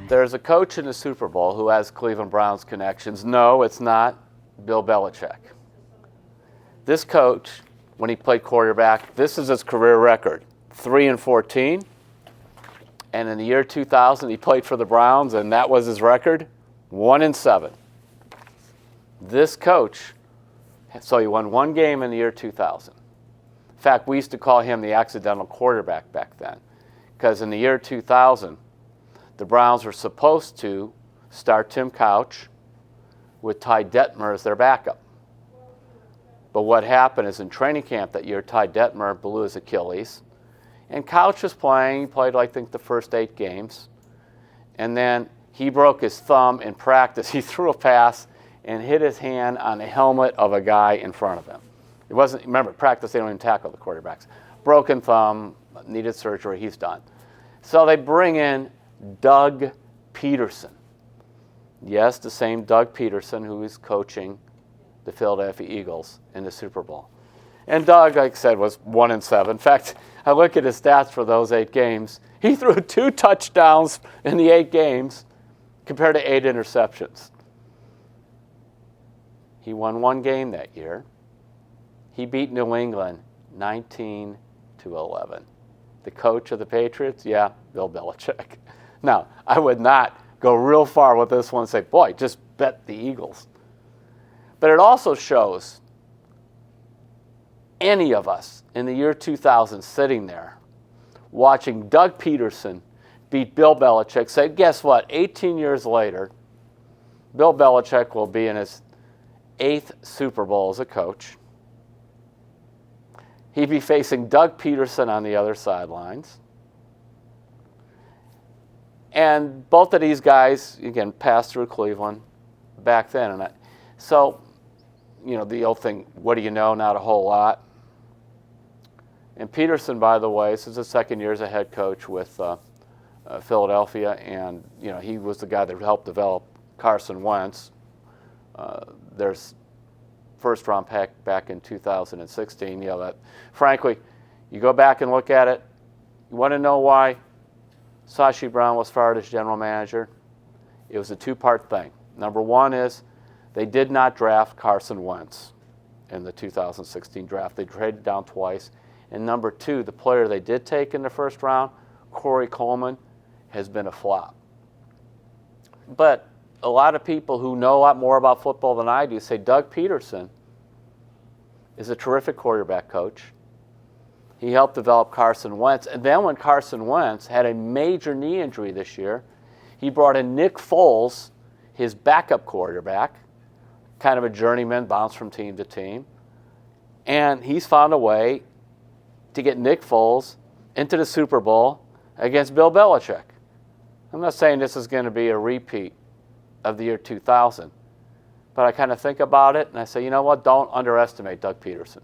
There's a coach in the Super Bowl who has Cleveland Browns connections. No, it's not Bill Belichick. This coach, when he played quarterback, this is his career record, 3-14. And in the year 2000, he played for the Browns, and that was his record, 1-7. This coach, so he won one game in the year 2000. In fact, we used to call him the accidental quarterback back then, because in the year 2000, the Browns were supposed to start Tim Couch with Ty Detmer as their backup. But what happened is in training camp that year, Ty Detmer blew his Achilles. And Couch was playing. He played, I think, the first 8 games. And then he broke his thumb in practice. He threw a pass and hit his hand on the helmet of a guy in front of him. It wasn't, remember, practice, they don't even tackle the quarterbacks. Broken thumb, needed surgery, he's done. So they bring in Doug-Pederson. Yes, the same Doug-Pederson who is coaching the Philadelphia Eagles in the Super Bowl. And Doug, like I said, was 1-7. In fact, I look at his stats for those 8 games. He threw 2 touchdowns in the 8 games compared to 8 interceptions. He won 1 game that year. He beat New England 19-11. The coach of the Patriots, yeah, Bill Belichick. Now, I would not go real far with this one and say, boy, just bet the Eagles. But it also shows any of us in the year 2000 sitting there watching Doug-Pederson beat Bill Belichick, say, guess what? 18 years later, Bill Belichick will be in his 8th Super Bowl as a coach. He'd be facing Doug-Pederson on the other sidelines. And both of these guys, again, passed through Cleveland back then. And so, you know, the old thing, what do you know? Not a whole lot. And Pederson, by the way, this is his 2nd year as a head coach with Philadelphia. And, you know, he was the guy that helped develop Carson-Wentz. There's first-round pick back in 2016. You know, that, frankly, you go back and look at it, you want to know why Sashi Brown was fired as general manager? It was a 2-part thing. Number 1 is they did not draft Carson-Wentz in the 2016 draft. They traded down twice. And number 2, the player they did take in the first round, Corey Coleman, has been a flop. But a lot of people who know a lot more about football than I do say Doug-Pederson is a terrific quarterback coach. He helped develop Carson-Wentz. And then when Carson-Wentz had a major knee injury this year, he brought in Nick Foles, his backup quarterback, kind of a journeyman, bounced from team to team. And he's found a way to get Nick Foles into the Super Bowl against Bill Belichick. I'm not saying this is going to be a repeat of the year 2000, but I kind of think about it and I say, you know what, don't underestimate Doug-Pederson.